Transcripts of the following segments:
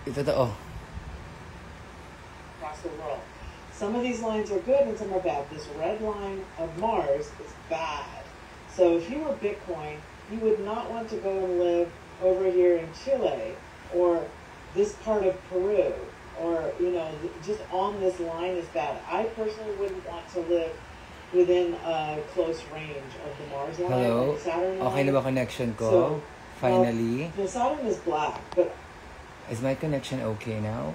Ito to, oh. Across the world. Some of these lines are good and some are bad. This red line of Mars is bad. So if you were Bitcoin, you would not want to go and live over here in Chile or this part of Peru, or, you know, just on this line is bad. I personally wouldn't want to live within a close range of the Mars line. Hello? And the Saturn line. Okay na ba connection ko? So, Finally. the Saturn is black, but Is my connection okay now?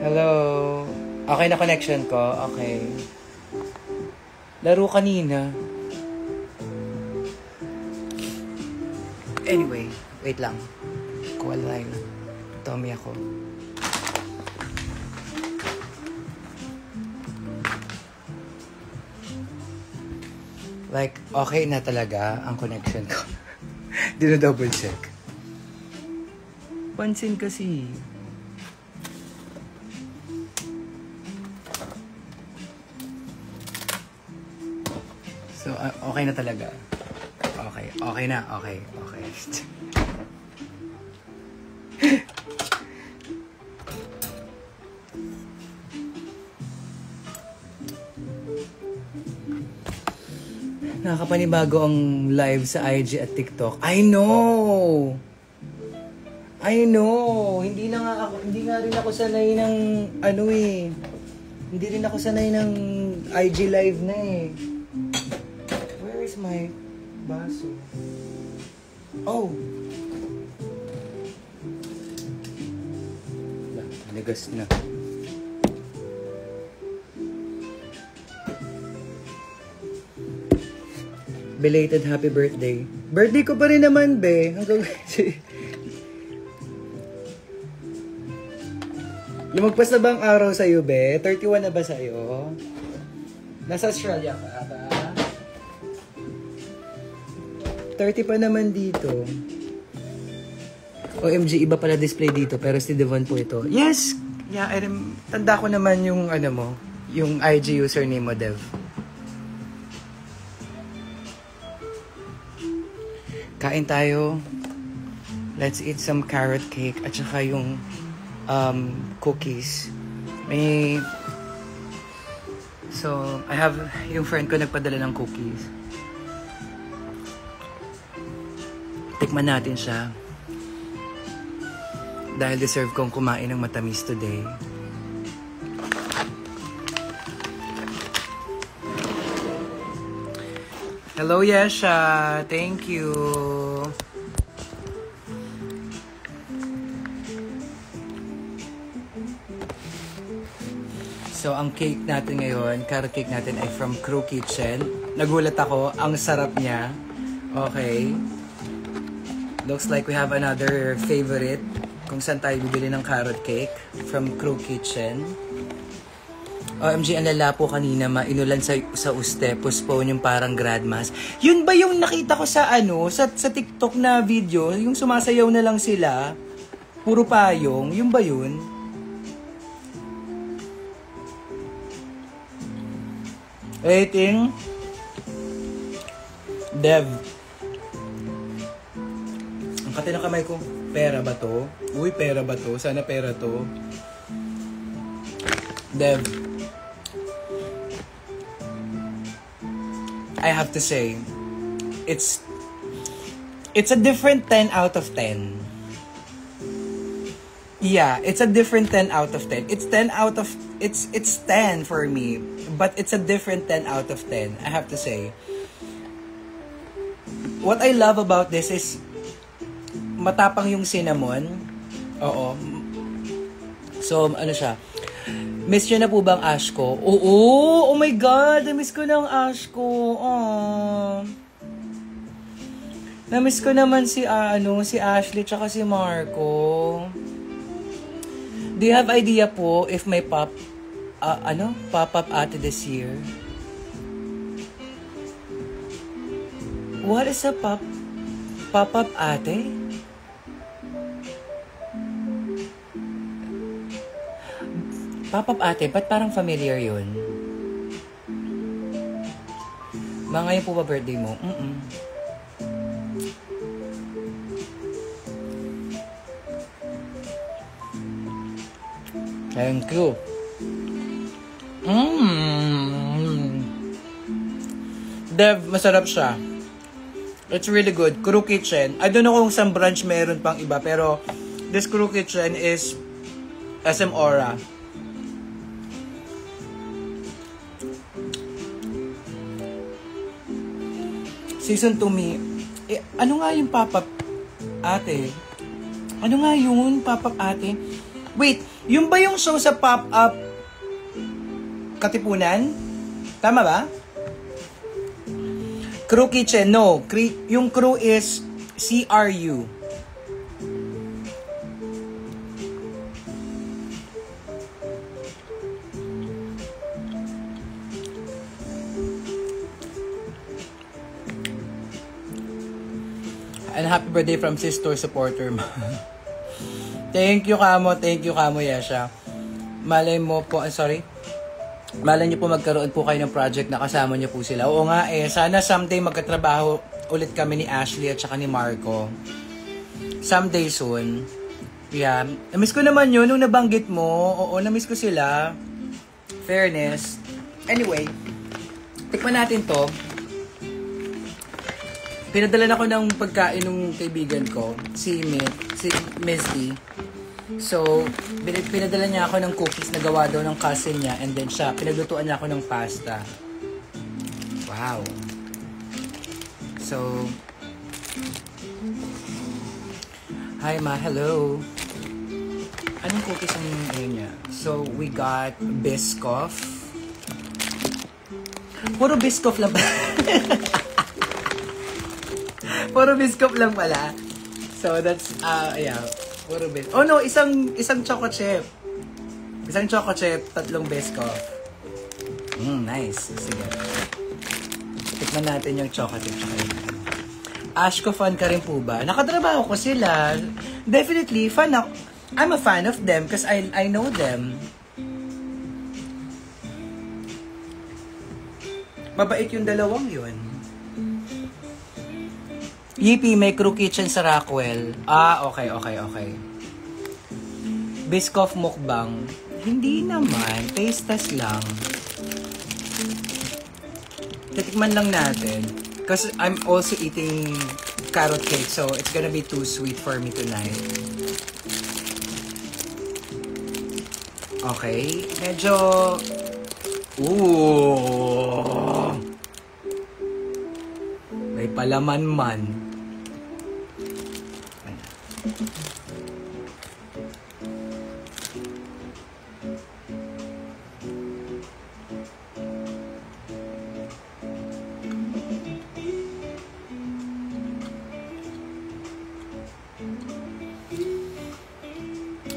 Hello? Okay na connection ko? Okay. Laro kanina. Anyway, wait lang. Kuha lang. Tommy ako. Like, okay na talaga ang connection ko. Dino-double check. Pansin kasi. So, okay na talaga. Okay. Okay na. Okay. Okay. Nakakapanibago ang live sa IG at TikTok. I know! Hindi nga rin ako sanay ng Hindi rin ako sanay ng IG live na eh. Where is my baso? Oh! Nagas na. Belated happy birthday. Birthday ko pa rin naman, be. Hanggang... Lumagpas na ba ang araw sa'yo, be? 31 na ba sa'yo? Nasa Australia ka ata? 30 pa naman dito. OMG, iba pala display dito, pero si Devon po ito. Yes! Yeah, tanda ko naman yung, yung IG username mo, Dev. Kain tayo. Let's eat some carrot cake at saka yung cookies. So, I have yung friend ko nagpadala ng cookies. Tikman natin siya. Dahil deserve kong kumain ng matamis today. Hello, Yesha. Thank you. So, ang cake natin ngayon, carrot cake natin ay from Crew Kitchen. Nagulat ako, ang sarap niya. Okay. Looks like we have another favorite kung saan tayo bibili ng carrot cake from Crew Kitchen. OMG, ang lala po kanina, mainulan sa uste, postpone yung parang grad mass. Yun ba yung nakita ko sa sa TikTok na video, yung sumasayaw na lang sila, puro payong, yun ba yun? Rating? Dev. Ang kati ng kamay ko, pera ba to? Uy, pera ba to? Sana pera to. Dev. I have to say, it's a different 10 out of 10. Yeah, it's a different 10 out of 10. It's 10 for me, but it's a different 10 out of 10. I have to say. What I love about this is matapang yung cinnamon. Oo. So, siya? Miss nyo na po bang ash ko? Oo! Oh my God! Na-miss ko ng ash ko. Aww. Na-miss ko naman si Ashley tsaka si Marco. Do you have idea po if may pop-up ate this year? What is a pop-up ate? Pop-up ate, ba't parang familiar yun? Ngayon po ba birthday mo? Thank you. Dev, masarap siya. It's really good. Crew Kitchen. I don't know kung saan branch meron pang iba, pero this Crew Kitchen is SM Aura. Season 2 me. Ano nga yung pop-up ate? Ano nga yun, pop-up ate? Wait, yung ba yung show sa pop-up Katipunan? Tama ba? Crew Kitchen, no. Yung crew is CRU. And happy birthday from Sister Supporter. Thank you, Kamo, Yesha. Malay mo po, malay niyo po magkaroon po kayo ng project na kasama niyo po sila. Oo nga sana someday magkatrabaho ulit kami ni Ashley at saka ni Marco. Someday soon. Yeah. Namiss ko naman yun nung nabanggit mo. Oo, namiss ko sila. Fairness. Anyway, tikman natin to. Pinadala na ko ng pagkain ng kaibigan ko, si Miss D. So, pinadala niya ako ng cookies na gawa daw ng cousin niya, and then siya, pinaglutuan niya ako ng pasta. Wow. So, hi ma, hello. Anong cookies ang niya? So, we got Biscoff. Puro Biscoff lang pala. Puro Biscoff lang pala. So, that's, yeah. Puro Biscoff. Oh no, isang choco chip. Isang choco chip, 3 Biscoff. Nice. Sige. Tikman natin yung choco chip. Ashko, fan ka rin po ba? Nakatrabaho ko sila. Definitely, fan ako. I'm a fan of them because I know them. Mabait yung dalawang yun. Yippee, may Crew Kitchen sa Rockwell. Okay. Biscoff mukbang. Hindi naman. Taste test lang. Titikman lang natin. Because I'm also eating carrot cake, so it's gonna be too sweet for me tonight. Okay. Medyo... Ooh! May palaman man.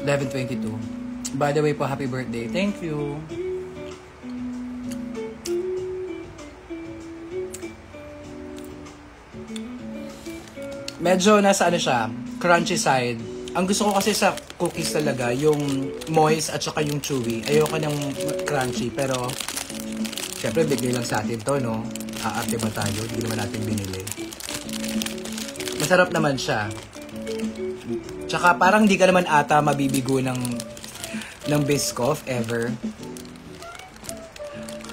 11:22. By the way po, happy birthday. Thank you. Medyo nasa siya, crunchy side. Ang gusto ko kasi sa cookies talaga, yung moist at saka yung chewy. Ayoko ng crunchy, pero syempre bigay lang sa atin to, no? Aarte ba tayo? Hindi naman natin binili. Masarap naman siya. Tsaka parang hindi ka naman ata mabibigo ng Biscoff ever.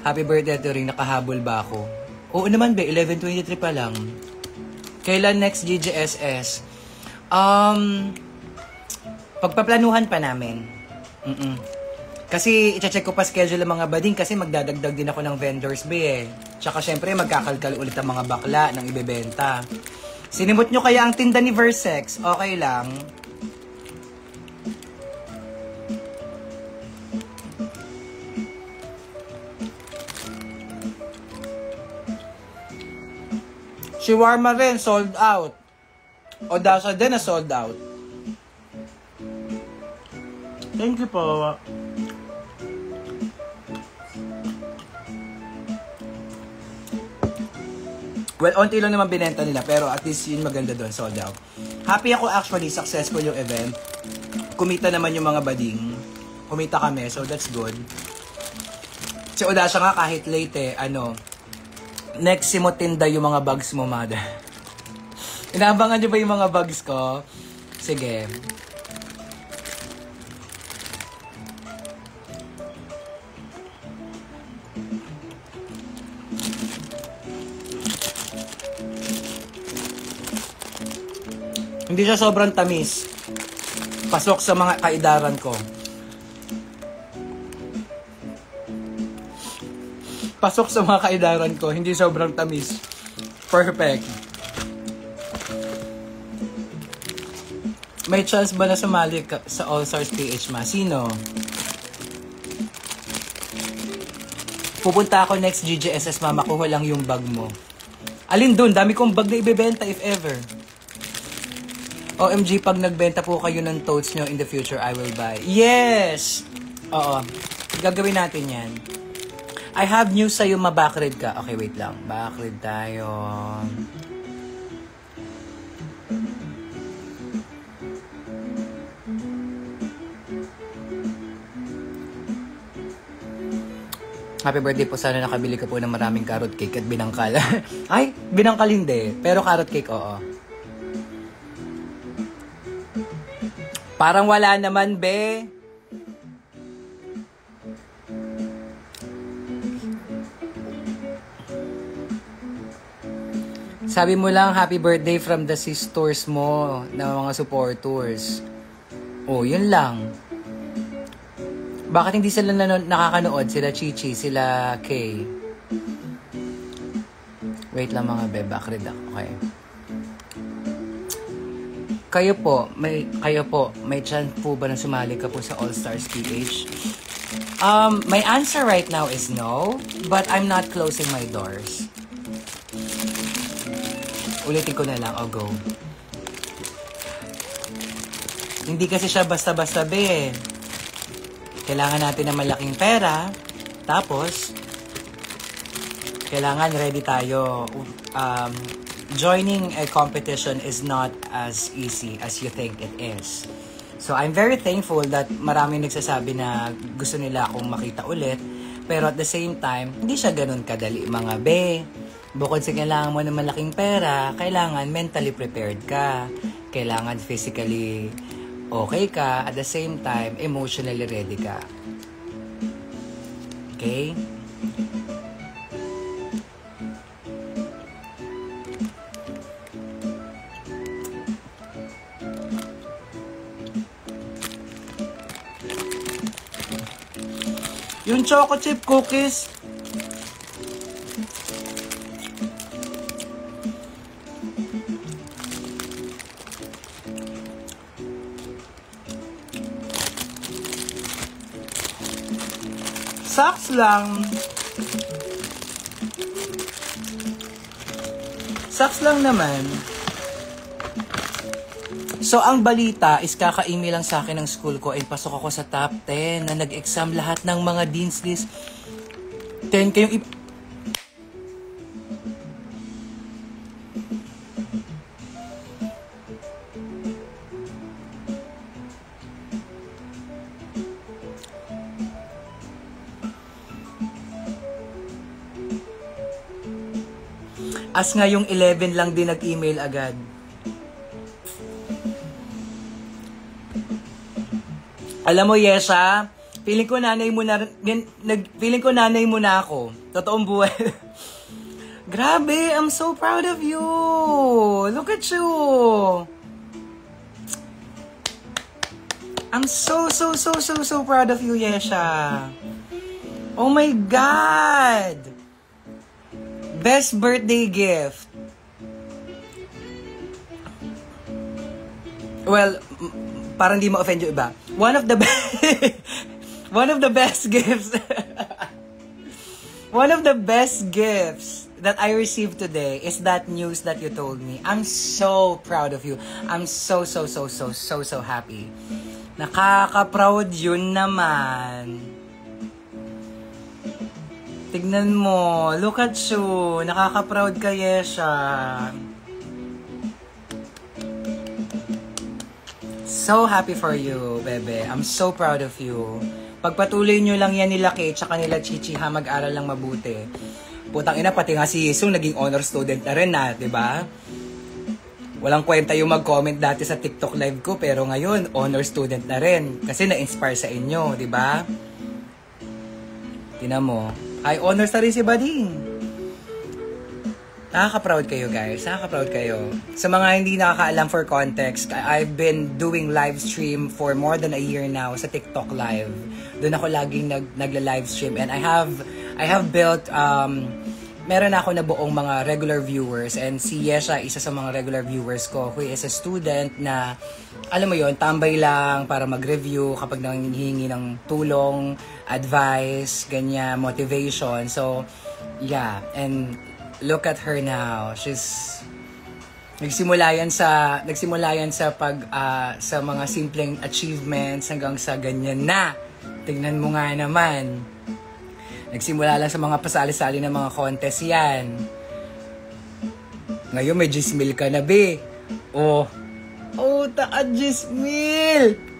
Happy birthday to rin, nakahabol ba ako? Oo naman be, 11:23 pa lang. Kailan next GGSS? Pagpaplanuhan pa namin. Kasi i-check ko pa schedule ng mga bading kasi magdadagdag din ako ng vendors be eh. Tsaka syempre magkakalkal ulit ang mga bakla ng ibebenta. Sinimot nyo kaya ang tinda ni Versex? Okay lang. Shawarma rin, sold out. Odasa din na sold out. Thank you po. Well, onti lang naman binenta nila, pero at least yun maganda doon, sold out. Happy ako actually, successful yung event. Kumita naman yung mga bading. Kumita kami, so that's good. Si Odasha nga kahit late next si mo tinda yung mga bags mo, mother. Inaabangan nyo ba yung mga bags ko? Sige. Hindi siya sobrang tamis. Pasok sa mga kaidaran ko. Pasok sa mga kaidaran ko. Hindi sobrang tamis. Perfect. May chance ba na sumali ka sa All-Stars PH ma? Sino? Pupunta ako next GGSS ma. Makuha lang yung bag mo. Alin dun? Dami kong bag na ibebenta if ever. OMG, pag nagbenta po kayo ng totes nyo in the future, I will buy. Yes! Oo. Gagawin natin yan. I have news sa'yo, ma-backread ka. Okay, wait lang. Backread tayo. Happy birthday po. Sana nakabili ka po ng maraming carrot cake at binangkal. Ay, binangkal hindi. Pero carrot cake, oo. Parang wala naman, be. Sabi mo lang, happy birthday from the sisters mo na mga supporters. Oh, yun lang. Bakit hindi sila nakakanood? Sila Chichi, sila Kay. Wait lang mga be, backread ako. Okay. Kayo po, may chance po ba na sumali ka po sa All-Stars PH? My answer right now is no, but I'm not closing my doors. Ulitin ko na lang, I'll go. Hindi kasi siya basta-basta be. Kailangan natin ng malaking pera, tapos, kailangan ready tayo. Joining a competition is not as easy as you think it is. So, I'm very thankful that maraming nagsasabi na gusto nila akong makita ulit. Pero at the same time, hindi siya ganun kadali, mga be. Bukod sa kailangan mo ng malaking pera, kailangan mentally prepared ka. Kailangan physically okay ka. At the same time, emotionally ready ka. Okay? Yung choco chip cookies. Saks lang. Saks lang naman. So, ang balita is kaka-email lang sa akin ng school ko and pasok ako sa top 10 na nag-exam lahat ng mga dean's list. 10 kayong as nga yung 11 lang din nag-email agad. Alam mo, Yesha, feeling ko nanay mo na ako. Totoong buhay. Grabe, I'm so proud of you. Look at you. I'm so proud of you, Yesha. Oh my God. Best birthday gift. Well, parang di ma-offend yung iba. One of the best gifts. One of the best gifts that I received today is that news that you told me. I'm so proud of you. I'm so happy. Nakaka-proud yun naman. Tignan mo. Look at you. Nakaka-proud ka, Yesha. So happy for you, bebe. I'm so proud of you. Pagpatuloy nyo lang yan nila Kate tsaka nila Chichi ha, mag-aral lang mabuti. Putang ina, pati nga si Yisung naging honor student na rin na, diba? Walang kwenta yung mag-comment dati sa TikTok live ko, pero ngayon, honor student na rin. Kasi na-inspire sa inyo, diba? Tingnan mo. Ay, honors na rin si Bading. Nakaka-proud kayo, guys. Nakaka-proud kayo. Sa mga hindi nakakaalam for context, I've been doing live stream for more than a year now sa TikTok live. Doon ako laging nagla-live stream. And I have built, meron ako na buong mga regular viewers. And si Yesha, isa sa mga regular viewers ko, who is a student na, alam mo yon, tambay lang para mag-review kapag nanghihingi ng tulong, advice, ganyan, motivation. So, yeah. And look at her now. She's nagsimula yan sa sa mga simpleng achievements hanggang sa ganyan na. Tingnan mo nga naman. Nagsimula lang sa mga pasali-sali ng mga contest yan. Ngayon may 10,000 ka na, be. Oh, taka 10,000.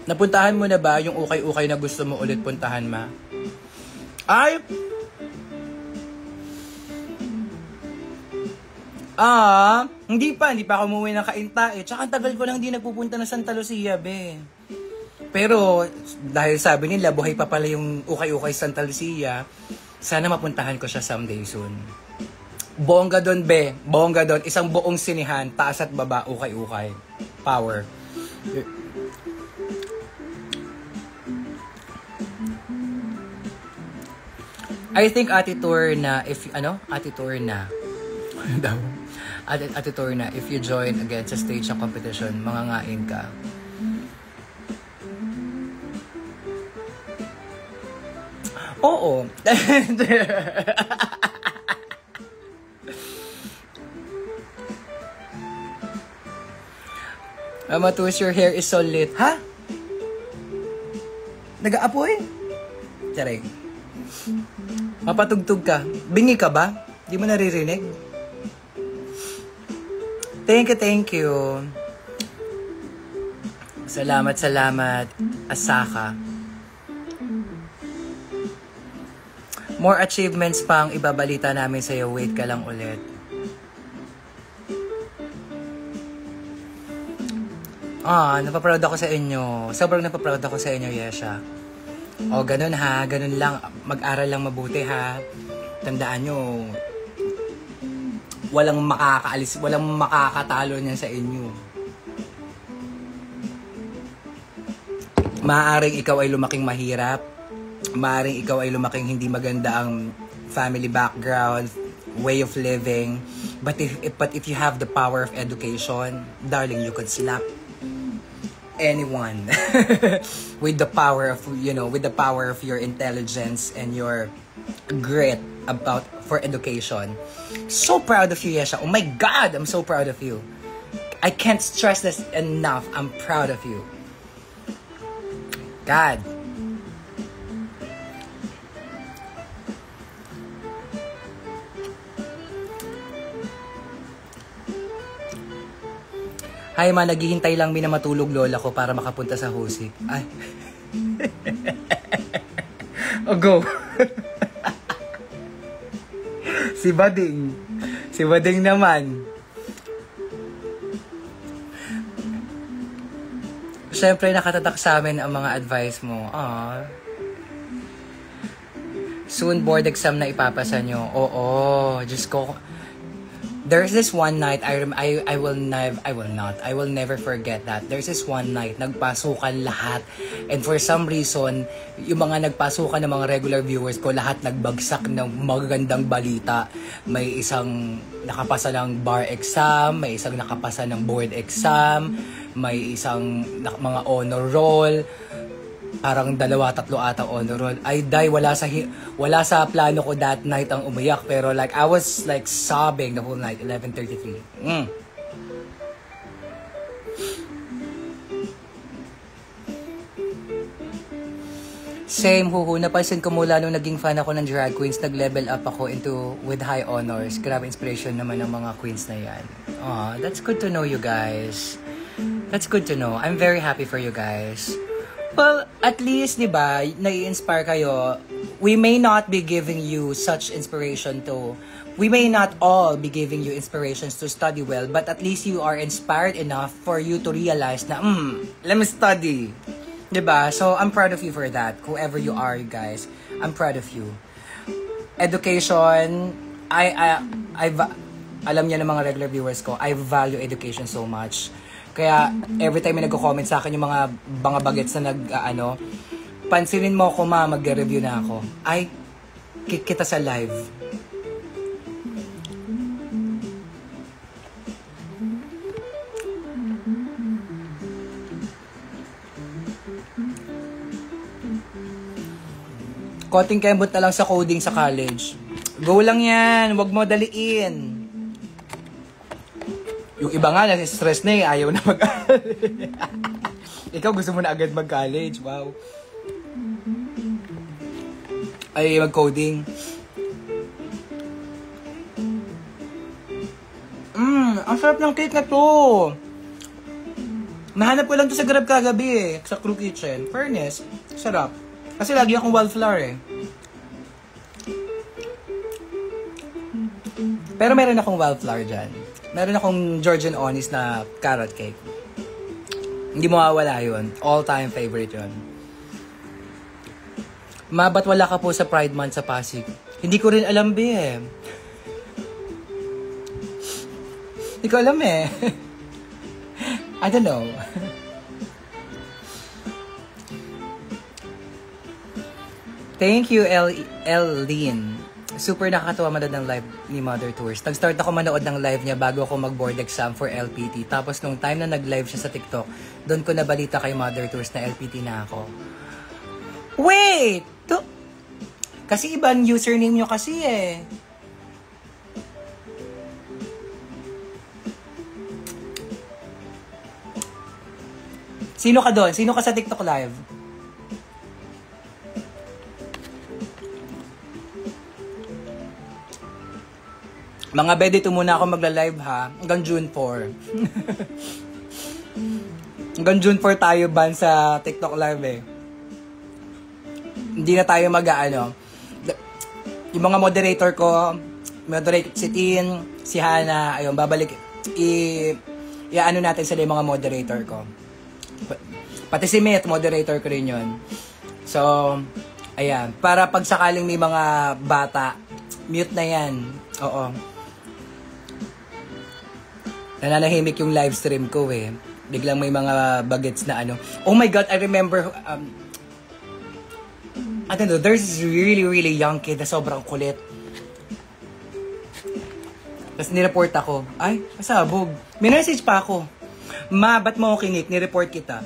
Napuntahan mo na ba yung ukay-ukay na gusto mo ulit puntahan, ma? Ay! Hindi pa ako umuwi ng Cainta eh. Tsaka tagal ko lang hindi nagpupunta ng Santa Lucia, be. Pero, dahil sabi nila, buhay pa pala yung ukay-ukay Santa Lucia, sana mapuntahan ko siya someday soon. Bongga doon, be. Bongga doon. Isang buong sinihan, taas at baba, ukay-ukay. Power. I think Ate Tour na, if you join again sa stage ng competition, mangangain ka. Oo. Mama Tus, your hair is so lit. Ha? Nag-aapoy? Charing. Mapatugtog ka. Bingi ka ba? Di mo naririnig? Thank you. Salamat. Asaka. More achievements pang ibabalita namin sa'yo. Wait ka lang ulit. Napaproud ako sa inyo. Sobrang napaproud ako sa inyo, Yesha. Ganun ha. Ganun lang. Mag-aral lang mabuti ha. Tandaan nyo, walang makakatalo niyan sa inyo. Maaaring ikaw ay lumaking mahirap. Maaaring ikaw ay lumaking hindi maganda ang family background, way of living. But if you have the power of education, darling, you could slap anyone with the power of your intelligence and your grit for education. So proud of you, Yesha. Oh my God, I'm so proud of you. I can't stress this enough. I'm proud of you. God. Hi ma, naghihintay lang na matulog lola ko para makapunta sa husik. Ay. Go. Si Bading naman. Siyempre nakatatak sa amin ang mga advice mo. Soon board exam na ipapasa nyo. Oo, Diyos ko. There's this one night I will never forget that. There's this one night nagpasukan lahat, and for some reason yung mga nagpasukan ng mga regular viewers ko lahat nagbagsak ng magagandang balita. May isang nakapasa ng bar exam, may isang nakapasa ng board exam, may isang mga honor roll. parang 2-3 ata honor roll. Ay, wala sa plano ko that night ang umiyak. Pero like, I was like sobbing the whole night, 11:33. Same, huhu. Napansin ko mula nung naging fan ako ng drag queens, nag-level up ako with high honors. Grabe inspiration naman ng mga queens na yan. Aw, that's good to know, you guys. That's good to know. I'm very happy for you guys. Well, at least, di ba, nai-inspire kayo. We may not be giving you such inspiration to... We may not all be giving you inspirations to study well, but at least you are inspired enough for you to realize na, let me study. Diba? So, I'm proud of you for that. Whoever you are, you guys. I'm proud of you. Education, alam niya ng mga regular viewers ko, I value education so much. Kaya, every time may nagko-comment sa akin yung mga bagets na pansinin mo ako mag-review na ako. Ay, kita sa live. Konting kembot na lang sa coding sa college. Go lang yan. Huwag mo daliin. Yung iba nga, nasi-stress na ayaw na mag-college. Ikaw gusto mo na agad mag-college. Wow. Ay, mag-coding. Ang sarap ng cake na to. Nahanap ko lang to sa Grab kagabi sa Crew Kitchen. Fairness, sarap. Kasi lagi akong wildflower Pero meron akong wildflower dyan. Meron akong Georgian Onis na carrot cake. Hindi mawawala yun. All-time favorite yun. Ma, ba't wala ka po sa Pride Month sa Pasig? Hindi ko rin alam, be. Hindi ko alam I don't know. Thank you, Lynn. Super nakakatuwa manood ng live ni Mother Tours. Nag-start ako manood ng live niya bago ako mag-board exam for LPT. Tapos nung time na nag-live siya sa TikTok, doon ko nabalita kay Mother Tours na LPT na ako. Wait! Kasi ibang username nyo kasi Sino ka doon? Sino ka sa TikTok live? Mga bede, ito muna ako magla-live ha. Hanggang June 4. Hanggang June 4 tayo ban sa TikTok live Hindi na tayo yung mga moderator ko, moderate si Tin, si Hana, ayun, babalik, i-ano natin sila yung mga moderator ko. Pati si Met, moderator ko rin yun. So, ayan, para pag sakaling may mga bata, mute na yan. Oo. Nananahimik yung live stream ko Biglang may mga bagets na Oh my God, I remember, I don't know, there's this really young kid na sobrang kulit. Tapos nireport ako. Ay, pasabog. May message pa ako. Ma, ba't mo ako kinik? Nireport kita.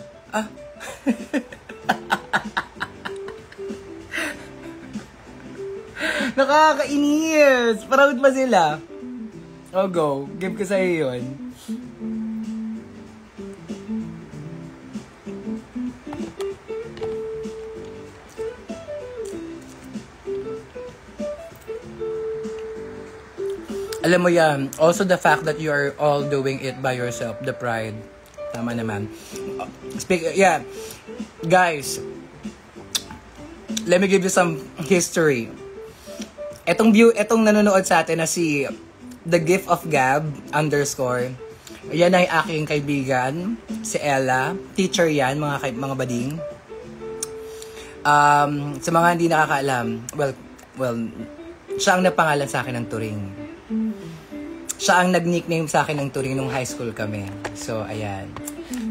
Nakakainis. Proud ba sila? Oh, go. Give ko sa'yo yun. Alam mo yan, also the fact that you are all doing it by yourself, the pride. Tama naman. Yeah, guys, let me give you some history. Etong nanonood sa atin na si The Gift of Gab _ yan ay aking kaibigan, si Ella. Teacher yan, mga bading. Sa mga hindi nakakaalam, well, siya ang napangalan sa akin ng Turing. Siya ang nag-nickname sa akin ng Turing nung high school kami. So, ayan.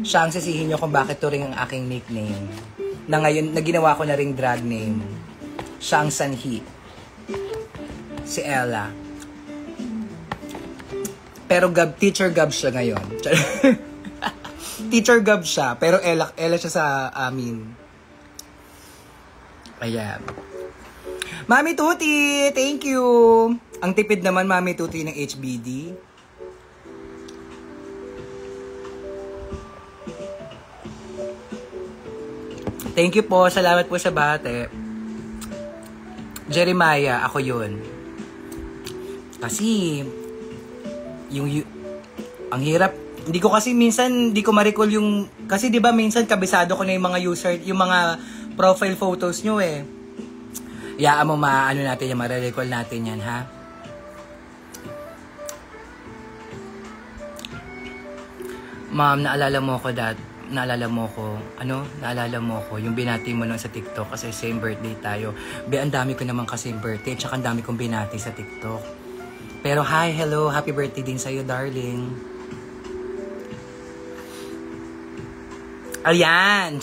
Siya ang sisihin nyo kung bakit Turing ang aking nickname. Na ngayon, na ginawa ko na ring drag name. Siya ang sanhi. Si Ella. Pero Teacher Gab siya ngayon. Teacher Gab siya, pero Ella siya sa amin. Ayan. Mami Tuti, thank you. Ang tipid naman, Mami Tuti, ng HBD. Thank you po. Salamat po sa bate. Jeremiah, ako yun. Kasi, ang hirap. Hindi ko kasi minsan, hindi ko ma-recall yung, kasi di ba minsan kabisado ko na yung mga user, yung mga profile photos nyo eh. Yaan mo ano natin yan, ma-recall natin yan, ha? Ma'am, naalala mo ko, yung binati mo nun sa TikTok kasi same birthday tayo. Ang dami ko naman kasi birthday, tsaka ang dami kong binati sa TikTok. Pero hi, hello, happy birthday din sa'yo, darling. Ayan!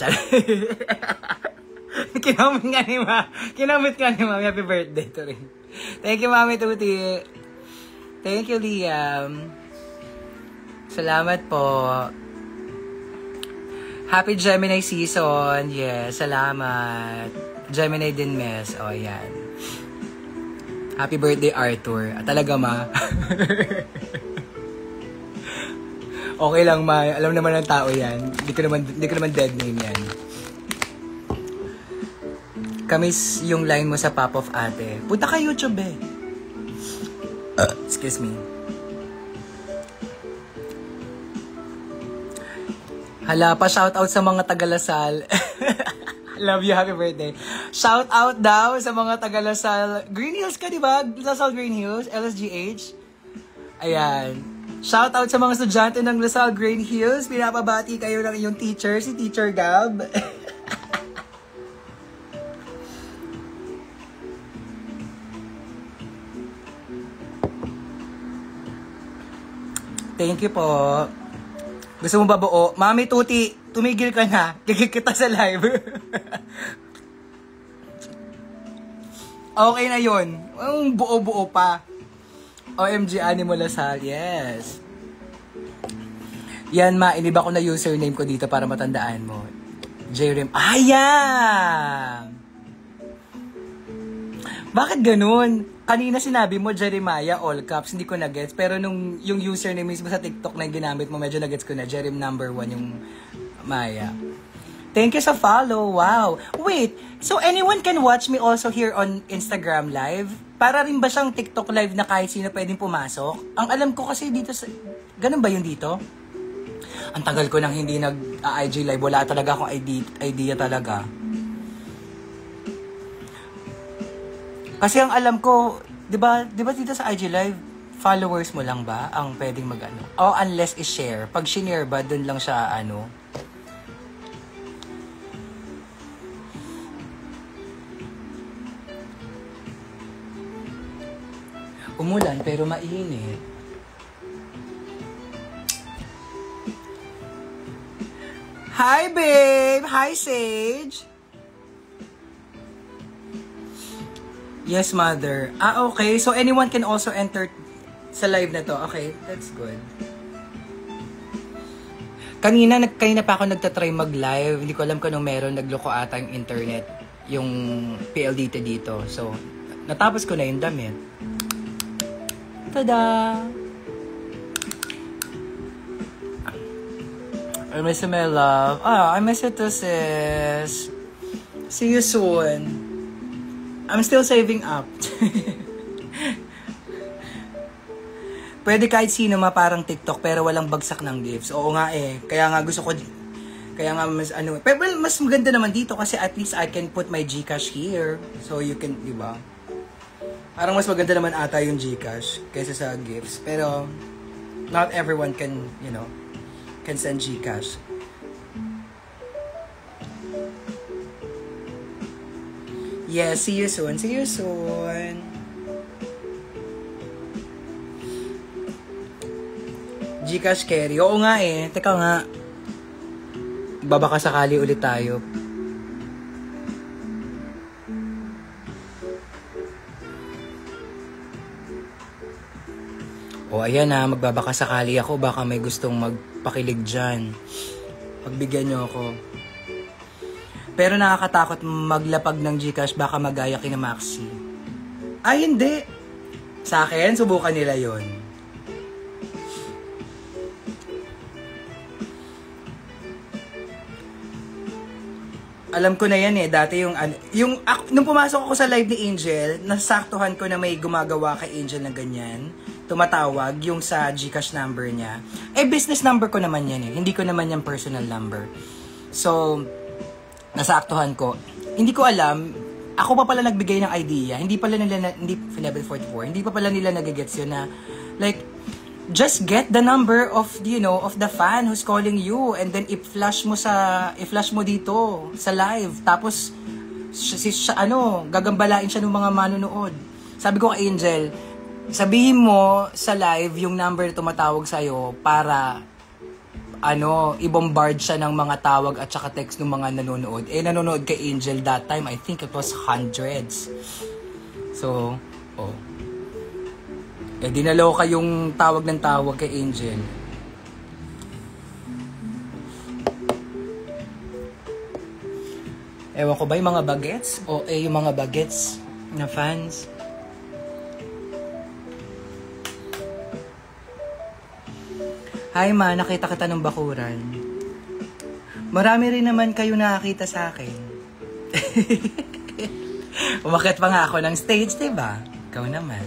Kinamit ka ni Mami, happy birthday to rin. Thank you, Mami Tuti. Thank you, Liam. Salamat po. Happy Gemini season. Yes, salamat. Gemini din, Mes. O, yan. Happy birthday, Arthur. Talaga, ma. Okay lang, ma. Alam naman ng tao yan. Hindi ko naman dead name yan. Kamis yung line mo sa Pop of Ate. Punta ka YouTube eh. Excuse me. Hala pa, shout out sa mga taga-Lasal. Love you, happy birthday. Shout out daw sa mga taga-Lasal. Green Hills ka, di ba? Lasal Green Hills, LSGH. Ayan. Shout out sa mga estudyante ng Lasal Green Hills. Pinapabati kayo ng iyong teacher, si Teacher Gab. Thank you po. Gusto mo ba buo? Mami Tuti, tumigil ka na. Gigil kita sa live. Okay na yun. Buo-buo pa. OMG Animal Lasal, yes. Yan, ma, iniba ko na username ko dito para matandaan mo. Jerem. Ayan! Bakit ganun? Kanina sinabi mo, Jeremiah, all caps, hindi ko na-gets. Pero nung yung username mismo sa TikTok na ginamit mo, medyo na-gets ko na. Jerem number 1 yung Maya. Thank you sa follow. Wow. Wait, so anyone can watch me also here on Instagram Live? Para rin ba siyang TikTok Live na kahit sino pwedeng pumasok? Ang alam ko kasi dito sa... Ganun ba yun dito? Ang tagal ko nang hindi nag-IG Live. Wala talaga akong idea talaga. Kasi ang alam ko, 'di ba dito sa IG Live, followers mo lang ba ang pwedeng mag-ano? O unless i-share. Pag share ba, dun lang siya ano. Umulan pero mainit. Hi babe! Hi Sage! Yes, mother. Okay. So, anyone can also enter sa live na to. Okay, that's good. Kanina pa ako nagtatry mag-live. Hindi ko alam kung anong meron. Nagloko ata yung internet. Yung PLDT dito. So, natapos ko na yung damit. Tada! I miss you, my love. I miss you too, sis. See you soon. I'm still saving up. Pwede kahit sino parang TikTok pero walang bagsak ng gifts. Oo nga eh. Kaya nga gusto ko, kaya nga mas ano. Pero mas maganda naman dito kasi at least I can put my GCash here. So you can, di ba? Parang mas maganda naman ata yung GCash kaysa sa gifts. Pero not everyone can, can send GCash. Yes, see you soon. See you soon. GCash carry. Oo nga eh. Teka nga. Babaka sakali ulit tayo. O ayan na, magbabaka sakali ako. Baka may gustong magpakilig dyan. Pagbigyan nyo ako. Pero nakakatakot maglapag ng GCash, baka magaya kina Maxi. Ay, hindi. Sa akin, subukan nila yon. Alam ko na yan eh. Dati nung pumasok ako sa live ni Angel, nasaktuhan ko na may gumagawa kay Angel na ganyan. Tumatawag yung sa GCash number niya. Eh, business number ko naman yan eh. Hindi ko naman yan personal number. So, nasaktuhan ko. Hindi ko alam, ako pa pala nagbigay ng idea. Hindi level 44, hindi pa pala nila nagigets yun na, like, just get the number of, of the fan who's calling you and then i-flash mo dito sa live. Tapos, gagambalain siya ng mga manonood. Sabi ko kay Angel, sabihin mo sa live yung number na tumatawag sa'yo para i-bombard siya ng mga tawag at saka text ng mga nanonood. Eh, nanonood kay Angel that time, I think it was hundreds. So, eh, dinaloka yung tawag ng tawag kay Angel. Ewan ko ba yung mga bagets? O yung mga bagets na fans? Hi ma, nakita kita ng bakuran. Marami rin naman kayo nakakita sa akin. Umakyat pa nga ako ng stage, diba? Ikaw naman.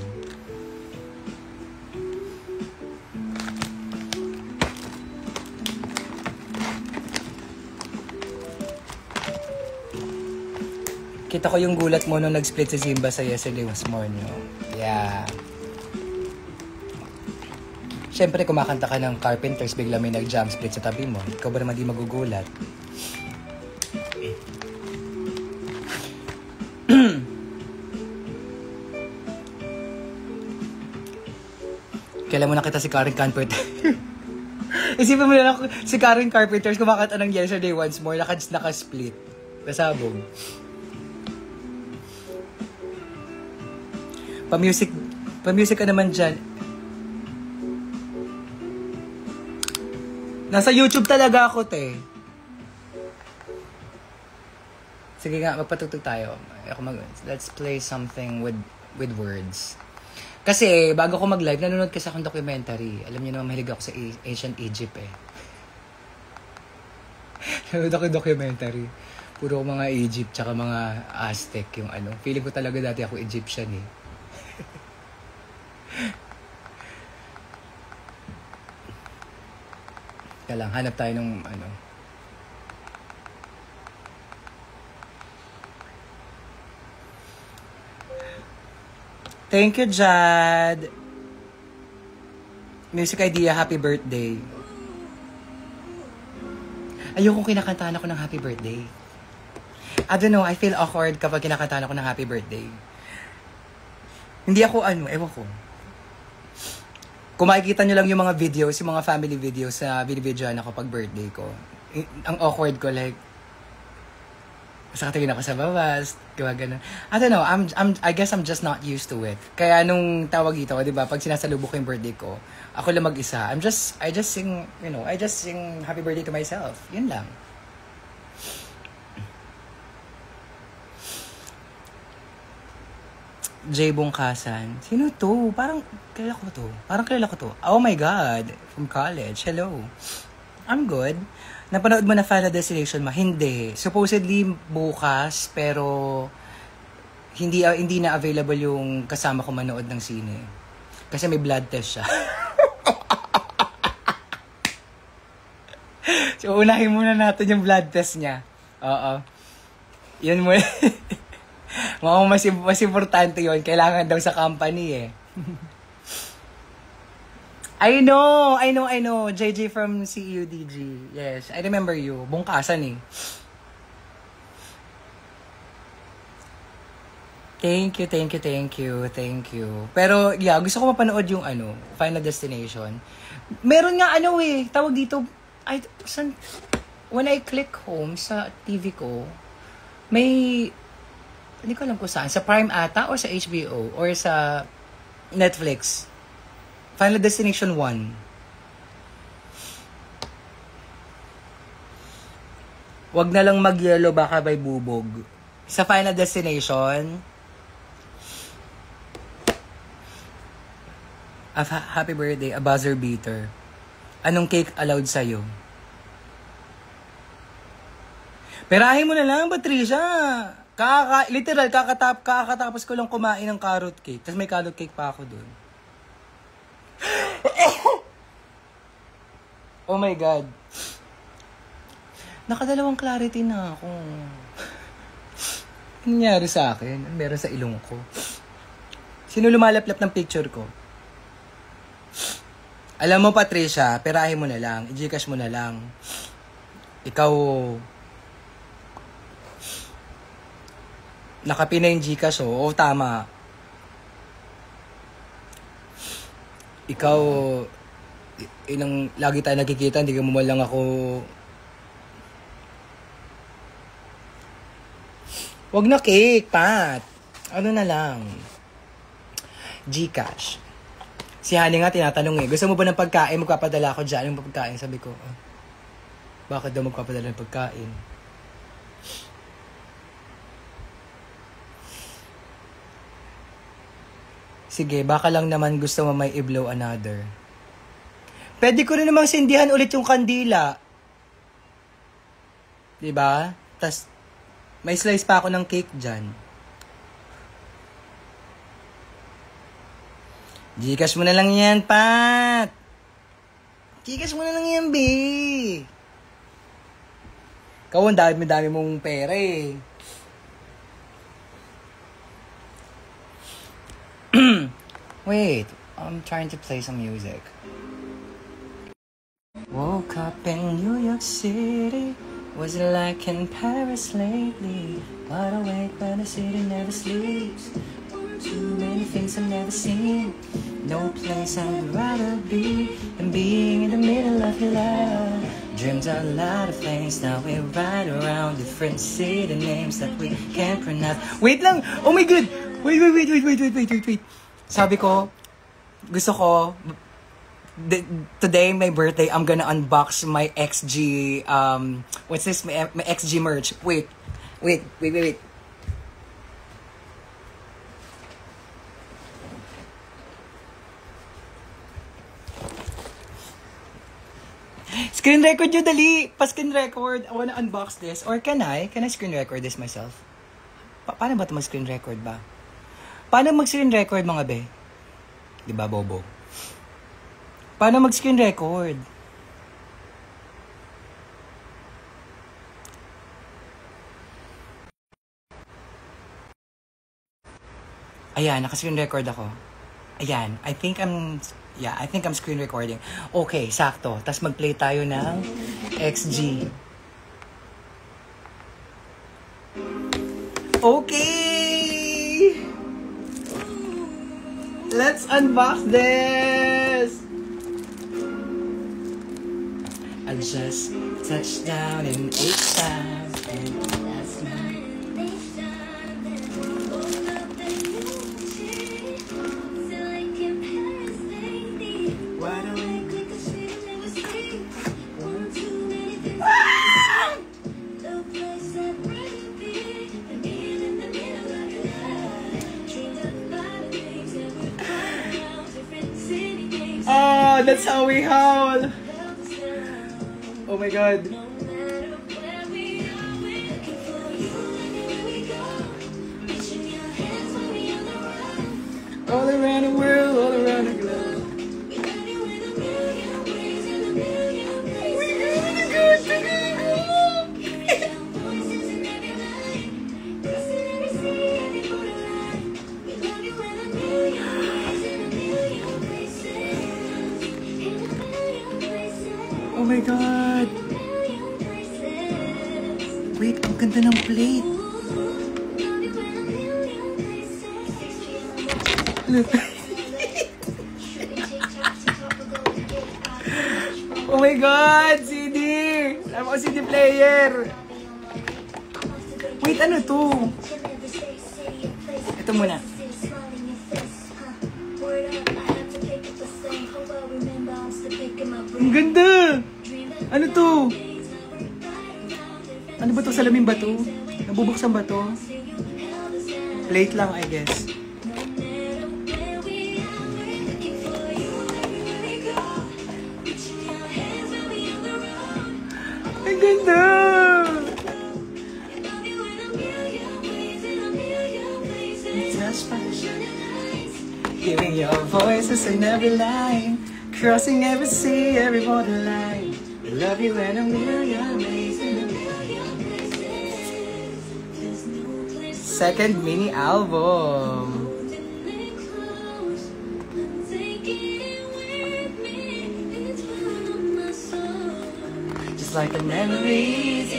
Kita ko yung gulat mo nung nag-split si Zimba sa Yesterday Was More, no? Yeah. Siyempre, kumakanta ka ng Carpenters, bigla may nag-jump split sa tabi mo. Ikaw ba naman di magugulat? Kailan mo nakita si Karen Carpenters? Isipin mo na lang si Karen Carpenters kumakanta ng Yesterday Once More, naka-split. Nasabog. Pa-music ka naman dyan. Nasa YouTube talaga ako, te. Sige nga, magpatugtog tayo. Let's play something with words. Kasi, bago ko mag-live, nanonood kasi akong documentary. Alam niyo naman, mahilig ako sa ancient Egypt, eh. Nanonood ako documentary. Puro mga Egypt, tsaka mga Aztec, yung ano. Feeling ko talaga dati ako Egyptian, eh. Kaya lang, hanap tayo ng ano. Thank you, Jad. Music idea, happy birthday. Ayokong kinakantahan ako ng happy birthday. I don't know, I feel awkward kapag kinakantahan ako ng happy birthday. Hindi ako ewan ko. Kung makikita nyo lang yung mga videos, yung mga family videos na binibidyoan ako pag birthday ko. Ang awkward ko, like, basta katingin ako sa babas, gawa ganun. I don't know, I guess I'm just not used to it. Kaya nung tawag ito, di ba, pag sinasalubok ko yung birthday ko, ako lang mag-isa. I just sing happy birthday to myself. Yun lang. Jay Bongkasan. Sino to? Parang kilala ko to. Oh my God. From college. Hello. I'm good. Napanood mo na Final Destination ma? Hindi. Supposedly bukas, pero hindi na available yung kasama ko manood ng sine. Kasi may blood test siya. So, unahin muna natin yung blood test niya. Oo. Yun mo. Mas importante yun. Kailangan daw sa company eh. I know. JJ from CUDG. Yes, I remember you. Bungkasan eh. Thank you. Pero, yeah, gusto ko mapanood yung Final Destination. Meron nga tawag dito, when I click home sa TV ko, may, hindi ko alam kung saan, sa Prime ata, or sa HBO, or sa Netflix. Final Destination 1. Wag na lang mag-yellow, baka may bubog. Sa Final Destination, happy birthday, a buzzer beater. Anong cake allowed sa'yo? Perahin mo na lang, Patricia. Literal, kakatapos ko lang kumain ng carrot cake. Tapos may carrot cake pa ako dun. Oh my God. Nakadalawang clarity na ako. Ano nangyari sa akin? Ano meron sa ilong ko? Sino lumalaplap ng picture ko? Alam mo, Patricia, perahin mo na lang. I-Gcash mo na lang. Ikaw, nakapin na yung Gcash, oh. Oo, tama. Ikaw, inang lagi tayo nakikita, hindi ka mo lang ako. Wag na cake, Pat. Ano na lang? Gcash. Si Honey nga tinatanong gusto mo ba ng pagkain? Magpapadala ako dyan. Yung pagkain, sabi ko, bakit daw magpapadala ng pagkain? Sige, baka lang naman gusto mo may i-blow another. Pwede ko rin namang sindihan ulit yung kandila. Diba? Tas, may slice pa ako ng cake dyan. Gcash mo na lang yan, Pat. Gcash mo na lang yan, B. Ikaw, ang dami mong pera eh. Wait, I'm trying to play some music. Woke up in New York City. Was it like in Paris lately? Wide awake when the city never sleeps. Too many things I've never seen. No place I'd rather be than being in the middle of your life. Dreamed a lot of things, now we ride around different city names that we can't pronounce. Wait lang! Oh my God! Wait. Sabi ko, gusto ko, today, my birthday, I'm gonna unbox my XG, what's this? My XG merch. Wait. Screen record nyo, dali! Pa-screen record. I wanna unbox this. Or can I screen record this myself? Paano ba ito mag-screen record ba? Paano mag-screen record, mga be? Diba, Bobo? Paano mag-screen record? Ayan, naka-screen record ako. Ayan, I think I'm screen recording. Okay, sakto. Tapos mag-play tayo ng XG. Okay! Let's unbox this! I just touched down in H-Town and that's my Oh, that's how we howl. Oh my God. All around the world, all around the globe. Oh my God! Wait, ang ganda ng plate! Oh my God! CD! Alam ko, CD player! Wait, ano to? Ito muna. Ang ganda! Ano to? Ano Ano ba to? Salamin ba to? Nabubuksan ba to? Plate lang, I guess. Ang ganda! Giving your voices in every line, crossing every sea, every borderline. I love you and a million ways. Second mini album. Just like the memories.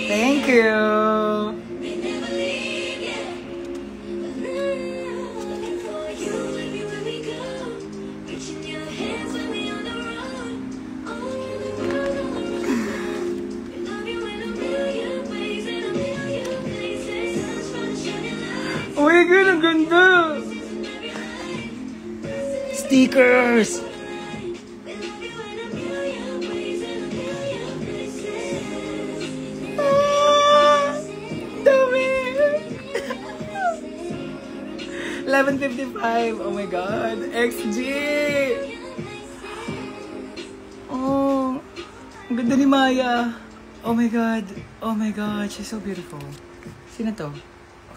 Thank you. Oh my God, ang ganda! Stickers! Dami! 11:55! Oh my God! XG! Oh! Ang ganda ni Maya! Oh my God! Oh my God! She's so beautiful. Sino to?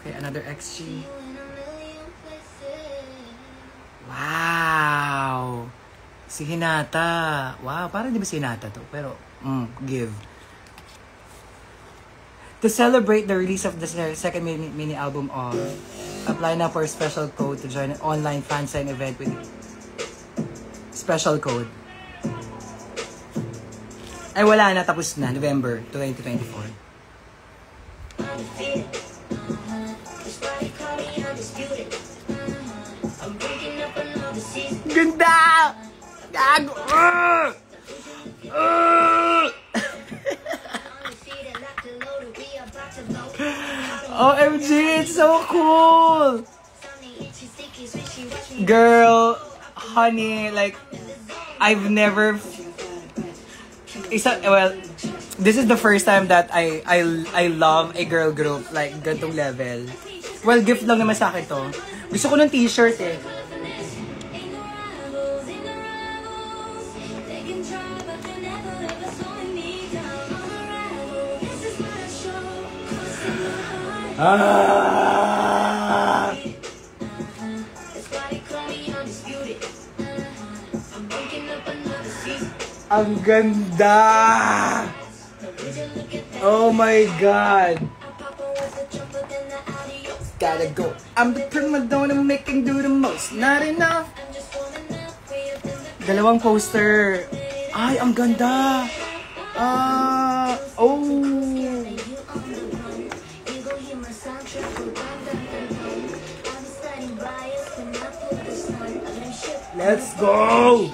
Okay, another XG. Wow! Si Hinata. Wow, parang di ba si Hinata to? Pero, give. To celebrate the release of the second mini album of, apply now for a special code to join an online fan sign event with special code. Ay, wala na. Tapos na. November 2024. Ganda! Gago! OMG, it's so cool! Girl, honey, like, I've never... well, this is the first time that I love a girl group, like, gantong level. Well, gift lang naman sa akin to. Gusto ko ng t-shirt eh. Ah! Ang ganda! Oh my God! Gotta go. I'm the prima donna making do the most. Not enough. Dalawang poster. Ay, ang ganda! Oh! Let's go!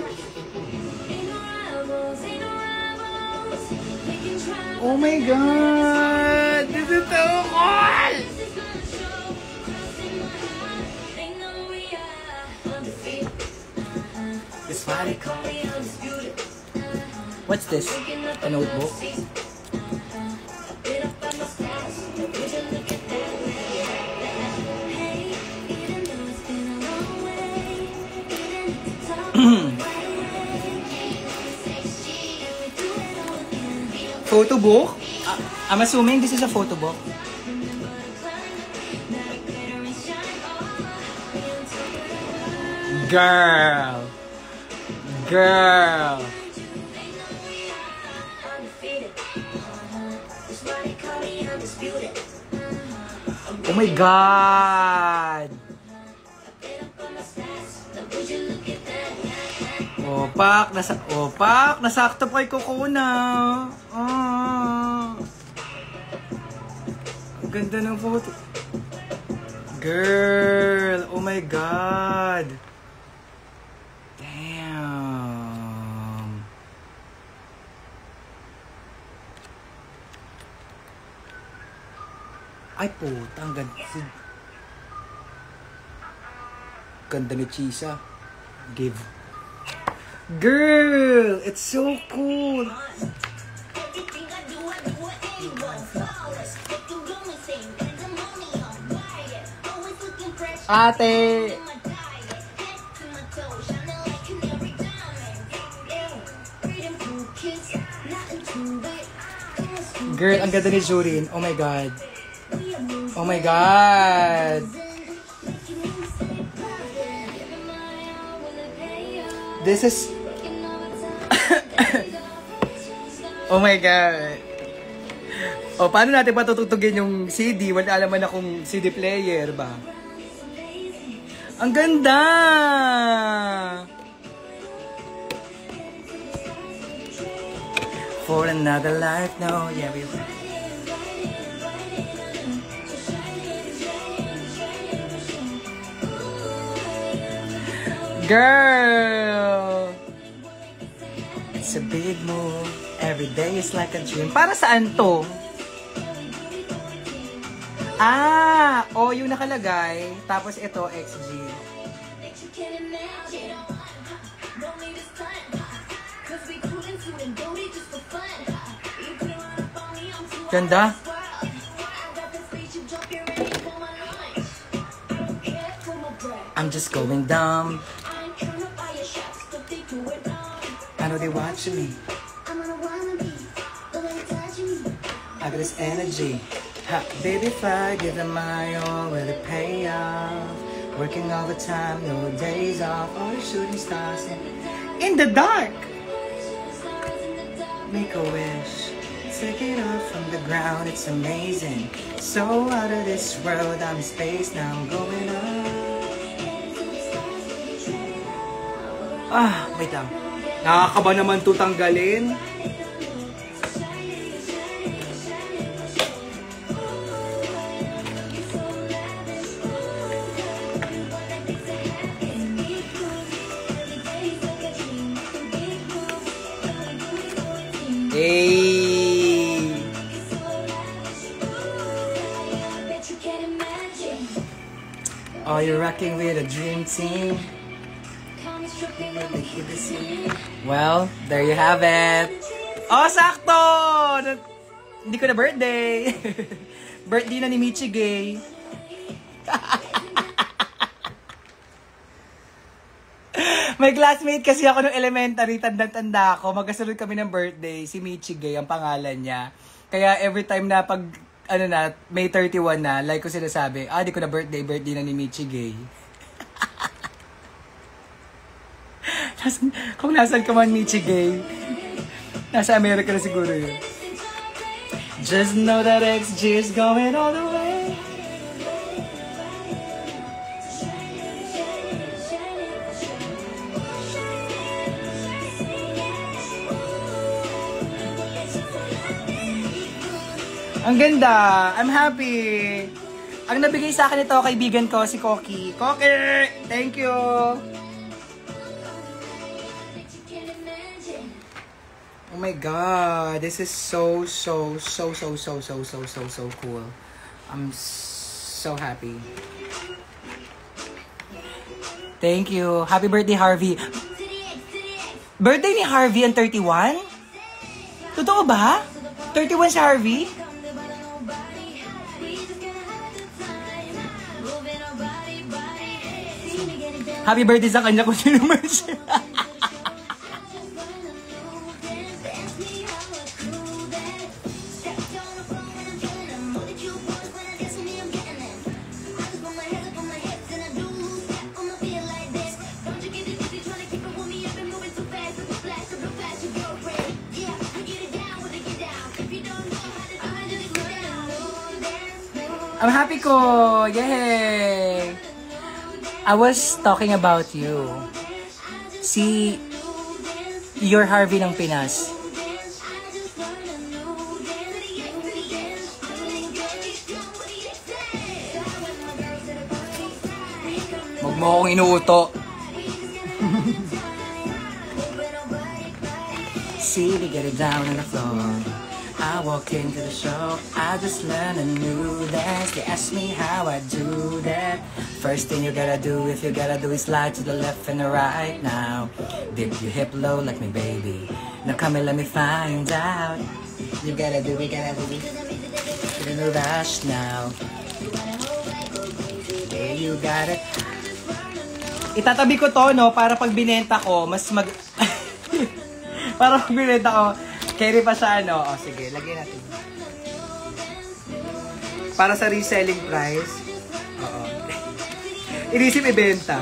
Oh my God! This is so cool! This body call. What's this? A notebook? Photo book? I'm assuming this is a photo book. Girl. Girl. Oh my God. Opak, nasakto pa kay Kokona. Ang ganda ng photo. Girl, oh my God. Damn. Ay puta, ang ganda. Ganda ni Chisa. Give. Girl, it's so cool. Ate! Girl, ang ganda ni Jurin. Oh my God. Oh my God. This is... Oh my God. O, paano natin patutugtugin yung CD? Wala naman akong CD player ba? Ang ganda! For another life, no, yeah, we will. Girl! It's a big move. Every day is like a dream. Para saan to? Ah! O, yung nakalagay. Tapos ito, XG. Ganda. I'm just going dumb. I know they watching me. I got this energy. Ha, baby, if I give them my all, will it pay off? Working all the time, no days off. All the shooting stars in the dark. Make a wish. Take it off from the ground, it's amazing. So out of this world, I'm in space, now I'm going up. Ah, wait lang. Nakakaba naman ito tanggalin. Hey! Oh, you're rocking with a dream team. Well, there you have it. Oh, sakto! Hindi ko na birthday. Birthday na ni Michigay. May classmate kasi ako nung elementary, tanda-tanda ako. Magkasunod kami ng birthday. Si Michigay, ang pangalan niya. Kaya every time na pag, ano na, May 31 na, like ko sinasabi, di ko na birthday na ni Michigay. Kung nasan ka man, Michigay. Nasa Amerika na siguro yun. Just know that XG is going all the way. Ang ganda. I'm happy. Ang nabigay sa akin ito, kaibigan ko, si Koki. Koki! Thank you! Oh my God. This is so cool. I'm so happy. Thank you. Happy birthday, Harvey. Birthday ni Harvey ang 31? Totoo ba? 31 si Harvey? Happy birthday sa kanya kung sino man siya. I'm happy ko! Yay! I was talking about you. Si your Harvey ng Pinas. Huwag mo akong inuuto. See, we get it down on the floor. I walk into the show, I just learned a new dance. They ask me how I do that. First thing you gotta do, if you gotta do, is slide to the left and the right now. Dip your hip low like me, baby. Now come and let me find out. You gotta do, we gotta do. Get in a rush now. you got it. Itatabi ko to, no, para pag binenta ko, para pag binenta ko, carry pa siya, ano. O, sige, lagyan natin. Para sa reselling price. Oo. Inisip ibenta.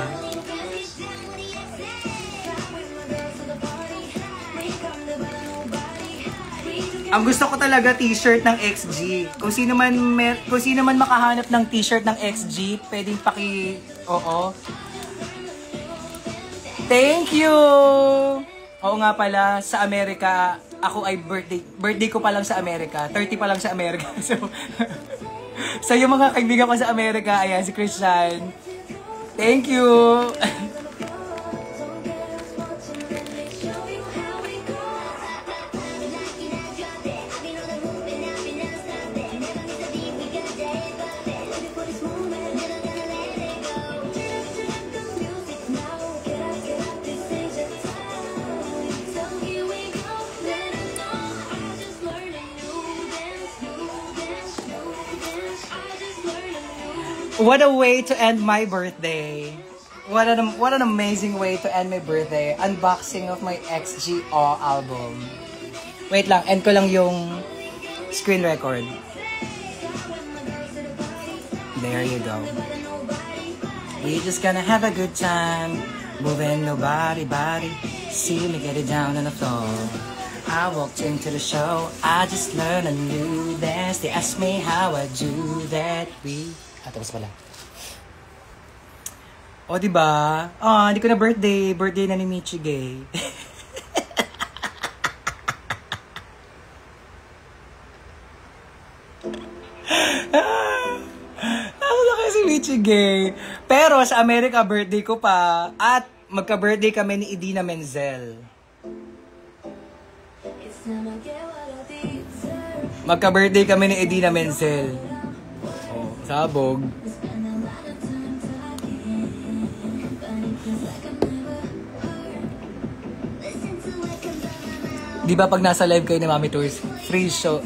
Ang gusto ko talaga t-shirt ng XG. Kung sino man makahanap ng t-shirt ng XG, pwedeng oo. Thank you! Oo nga pala, sa Amerika, ako ay birthday ko pa lang sa Amerika. 30 pa lang sa Amerika. So yung mga kaibigan ko sa Amerika, ayan, si Christian. Thank you! What a way to end my birthday. What an amazing way to end my birthday. Unboxing of my XGO album. Wait lang, end ko lang yung screen record. There you go. We just gonna have a good time. Moving nobody, body. See me get it down on the floor. I walked into the show. I just learned a new dance. They asked me how I do that. Tapos pala. O, diba? Hindi ko na birthday. Birthday na ni Michigay. Ako na kasi Michigay. Pero sa Amerika, birthday ko pa. At magka-birthday kami ni Idina Menzel. Magka-birthday kami ni Idina Menzel. Sabog. Di ba pag nasa live kayo ni Mami Tours, free show,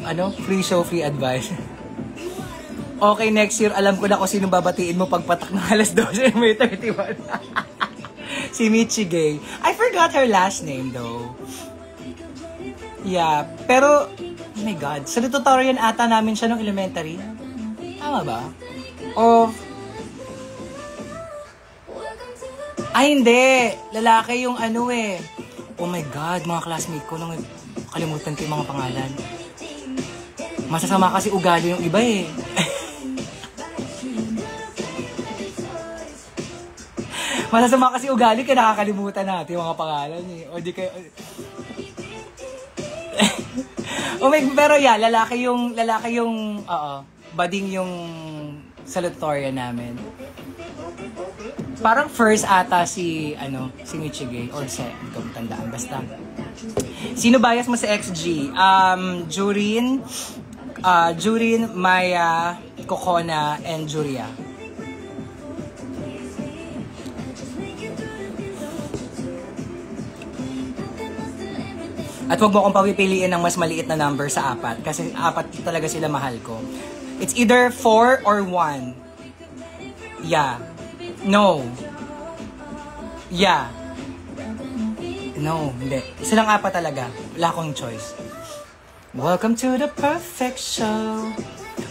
free advice. Okay, next year, alam ko na kung sino babatiin mo pagpatak ng alas 12 May 31. Si Michigay. I forgot her last name though. Yeah, pero, oh my God, sa tutorial ata namin siya nung elementary. Tama ba? O... Ay, hindi. Lalaki yung ano eh. Oh my God, mga classmate ko, nung kalimutan ko yung mga pangalan. Masasama kasi ugali yung iba eh. Masasama kasi ugali kaya nakakalimutan natin yung mga pangalan eh. O di kayo... pero yeah, lalaki yung bading yung salutatorian namin. Parang first ata si Michigay or hindi ko matandaan, basta. Sino bias mo sa XG? Jurin, Maya, Kokona, and Juria. At huwag mo akong pagpipiliin ng mas maliit na number sa 4 kasi 4 talaga sila mahal ko. It's either 4 or 1. Yeah. No. Yeah. No, hindi. Isa lang 4 talaga. Wala akong choice. Welcome to the perfect show.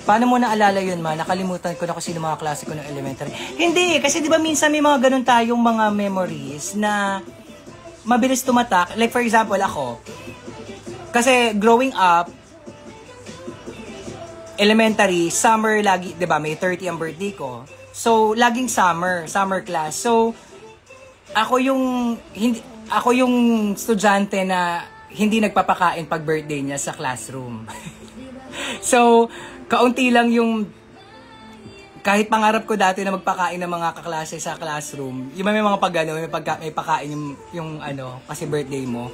Paano mo naalala yun, ma? Nakalimutan ko na kung sino mga klase ko ng elementary. Hindi, kasi di ba minsan may mga ganun tayong mga memories na mabilis tumatak. Like for example, ako. Kasi growing up, elementary, summer lagi, 'di ba? May 30 ang birthday ko. So, laging summer class. So, ako yung estudyante na hindi nagpapakain pag birthday niya sa classroom. So, kaunti lang yung kahit pangarap ko dati na magpakain ng mga kaklase sa classroom. Yung may mga may pakain yung kasi birthday mo.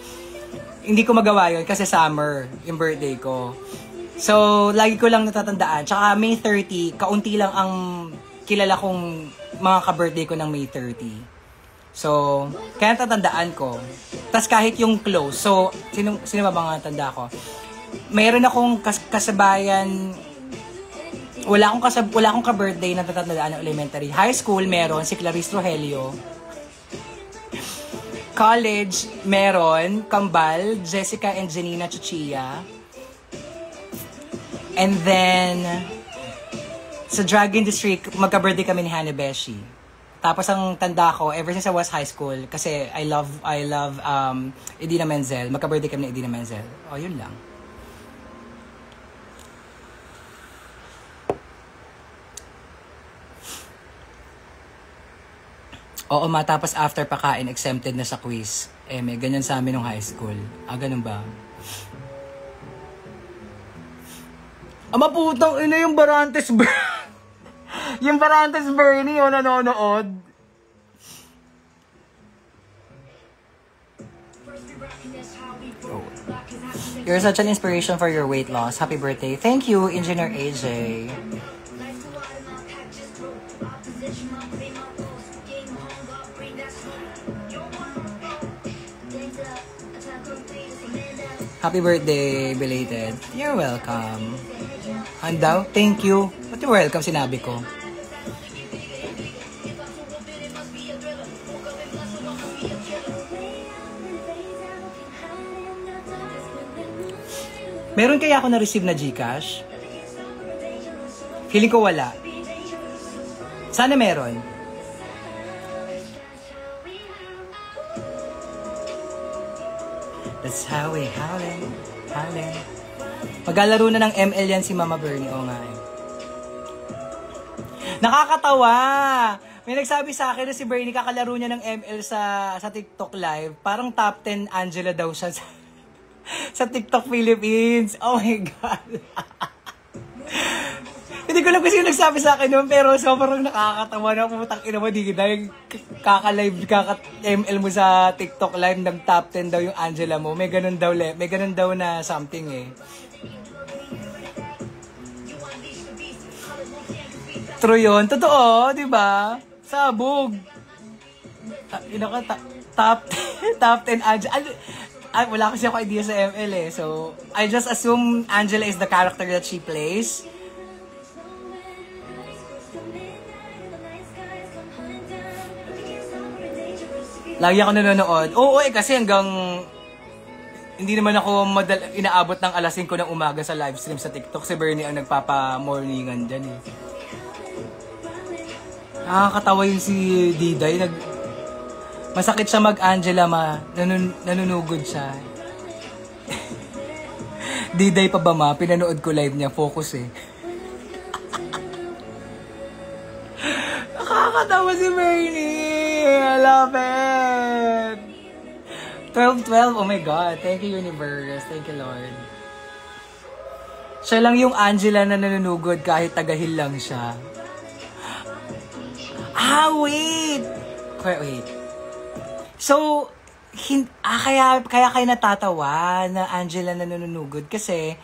Hindi ko magawa yun kasi summer yung birthday ko. So, lagi ko lang natatandaan. Tsaka May 30, kaunti lang ang kilala kong mga ka-birthday ko ng May 30. So, kaya natatandaan ko. Tapos kahit yung close. So, sino ba mga tanda ko? Mayroon akong kasabayan wala akong ka-birthday na natatandaan ng elementary. High school, meron si Clarice Rogelio. College, meron Kambal, Jessica and Janina Chuchia. And then, sa Drag Industry, magka-birthday kami ni Hannah Beshi. Tapos ang tanda ko, ever since I was high school, kasi I love Idina Menzel. Magka-birthday kami ni Idina Menzel. O, yun lang. Oo, matapos after pakain, exempted na sa quiz. May ganyan sa amin nung high school. Ganun ba? Maputang ina yung Barantes yung Barantes Bernie yung nanonood. Oh. You're such an inspiration for your weight loss. Happy birthday. Thank you, Engineer AJ. Happy birthday, belated. You're welcome. Handaw? Thank you. Ba't you're welcome, sinabi ko? Meron kaya ako na-receive na GCash? Feeling ko wala. Sana meron. That's how we howlin'. Maglalaro na ng ML yan si Mama Bernie. Oo nga eh. Nakakatawa! May nagsabi sa akin na si Bernie kakalaro niya ng ML sa TikTok live. Parang top 10 Angela daw siya sa TikTok Philippines. Oh my God! Hindi ko lang kasi yung nagsabi sa akin noon, pero sobrang nakakatawa na putang ina mo, di dahil kaka-ML mo sa TikTok live, nag-top 10 daw yung Angela mo. May ganun daw na something eh. True yun. Totoo, di ba? Sabog. Top 10 Angela. Wala kasi ako idea sa ML eh. So, I just assume Angela is the character that she plays. Lagi ako nanonood. Oo kasi hanggang hindi naman ako inaabot ng alas 5 ng umaga sa live stream sa TikTok. Si Bernie ang nagpapa-morningan dyan eh. Nakakatawa yung si Diday. Masakit siya mag-Angela nanunugod siya. Diday pa ba ma? Pinanood ko live niya. Focus eh. Nakakatawa si Bernie. I love it. 12-12. Oh my God. Thank you, Universe. Thank you, Lord. Siya lang yung Angela na nanunugod kahit tagahil lang siya. Wait. So, kaya kayo natatawa na Angela na nanunugod kasi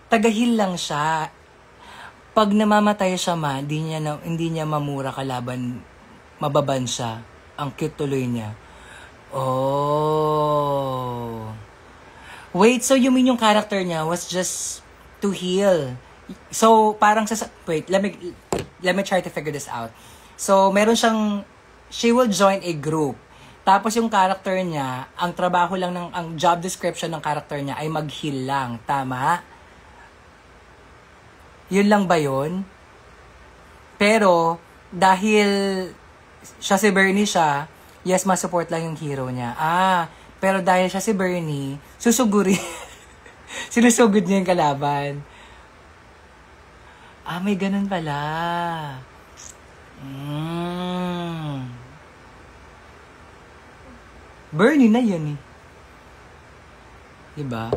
tagahil lang siya. Pag namamatay siya hindi niya mamura kalaban, mababan siya. Ang cute tuloy niya. Oh. Wait, so you mean yung character niya was just to heal? So, parang wait, let me try to figure this out. So, meron siyang, she will join a group. Tapos yung character niya, ang trabaho lang ang job description ng character niya ay mag-heal lang. Tama? Yun lang ba yun? Pero, dahil siya si Bernie siya, yes, masupport lang yung hero niya. Pero dahil siya si Bernie, susugurin. Sinusugod niya yung kalaban. May ganun pala. Bernie na yan eh. Diba?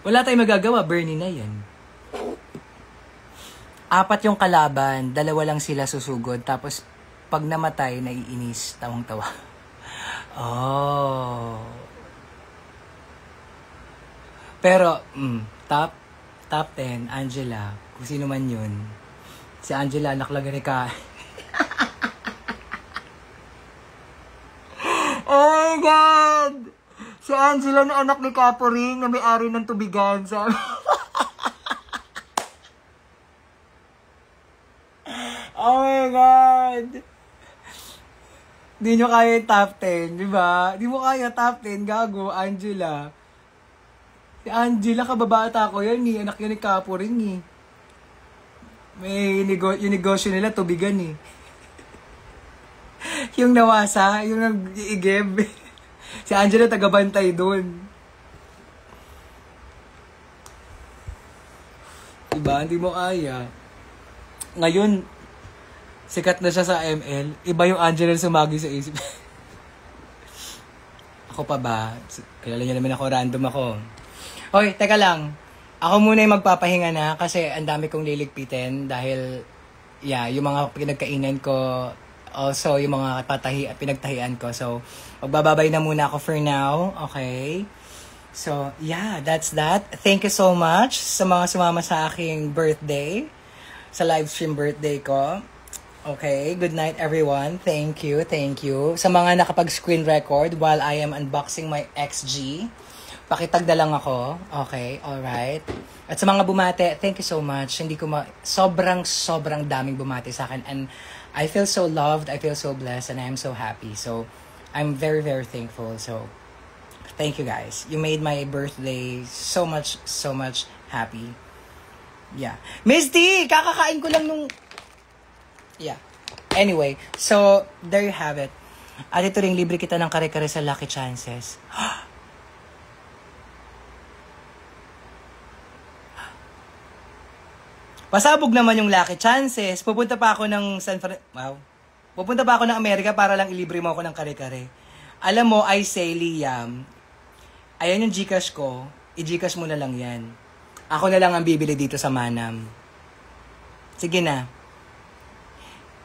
Wala tayong magagawa, Bernie na yan. 4 yung kalaban, 2 lang sila susugod, tapos pag namatay, naiinis, tawang-tawa. Oh. Pero, top 10, Angela. Kung sino man yun. Si Angela, anak lang ni Ka. Oh my God! Si Angela na anak ni Caporing na may-ari ng tubigan. Di nyo kaya yung top 10, di ba? Di mo kaya top 10, gago, Angela. Si Angela, kababata ko yan eh. Anak yun ni Capo rin eh. May yung negosyo nila, tubigan eh. Yung nawasa, yung nag-iigib. Si Angela, tagabantay dun. Diba? Hindi mo kaya. Ngayon, sikat na siya sa ML. Iba yung Angela sumagi sa isip. Ako pa ba? Kilala niyo naman ako, random ako. Hoy, teka lang. Ako muna yung magpapahinga na kasi ang dami kong liligpitin dahil yung mga pinagkainan ko, also yung mga pinagtahian ko. So, magbababay na muna ako for now. Okay? So, that's that. Thank you so much sa mga sumama sa aking birthday. Sa live stream birthday ko. Okay, good night everyone. Thank you. Sa mga nakapag-screen record while I am unboxing my XG, pakitagda lang ako. Okay, alright. At sa mga bumate, thank you so much. Hindi ko sobrang daming bumate sa akin. And I feel so loved, I feel so blessed, and I am so happy. So, I'm very, very thankful. So, thank you guys. You made my birthday so much happy. Yeah. Miss D, kakakain ko lang nung... Yeah. Anyway, so, there you have it. At ito rin, libre kita ng kare-kare sa Lucky Chances. Pasabog naman yung Lucky Chances. Pupunta pa ako ng Pupunta pa ako ng Amerika para lang ilibre mo ako ng kare-kare. Alam mo, I say, Liam, ayan yung Gcash ko. I-Gcash mo na lang yan. Ako na lang ang bibili dito sa Manam. Sige na.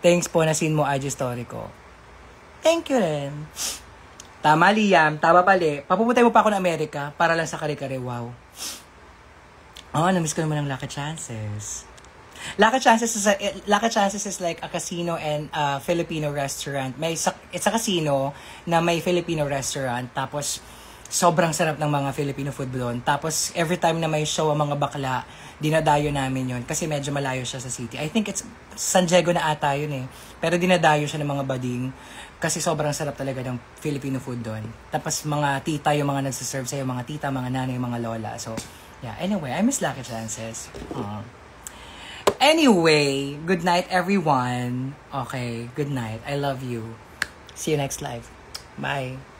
Thanks po na sin mo IG story ko. Thank you rin. Tama, Liam. Tama pali. Papupuntay mo pa ako ng Amerika para lang sa kare-kare. Wow. Namiss ko naman ng Lucky Chances. Lucky Chances is like a casino and a Filipino restaurant. It's a casino na may Filipino restaurant. Tapos, sobrang sarap ng mga Filipino food doon. Tapos, every time na may show ang mga bakla, dinadayo namin yon kasi medyo malayo siya sa city. I think it's San Diego na ata yun eh. Pero dinadayo siya ng mga bading kasi sobrang sarap talaga ng Filipino food doon. Tapos, mga tita yung mga nagsiserve sa'yo, mga tita, mga nanay, mga lola. So, yeah. Anyway, I miss Lucky Chances. Anyway, good night everyone. Okay, good night. I love you. See you next live. Bye.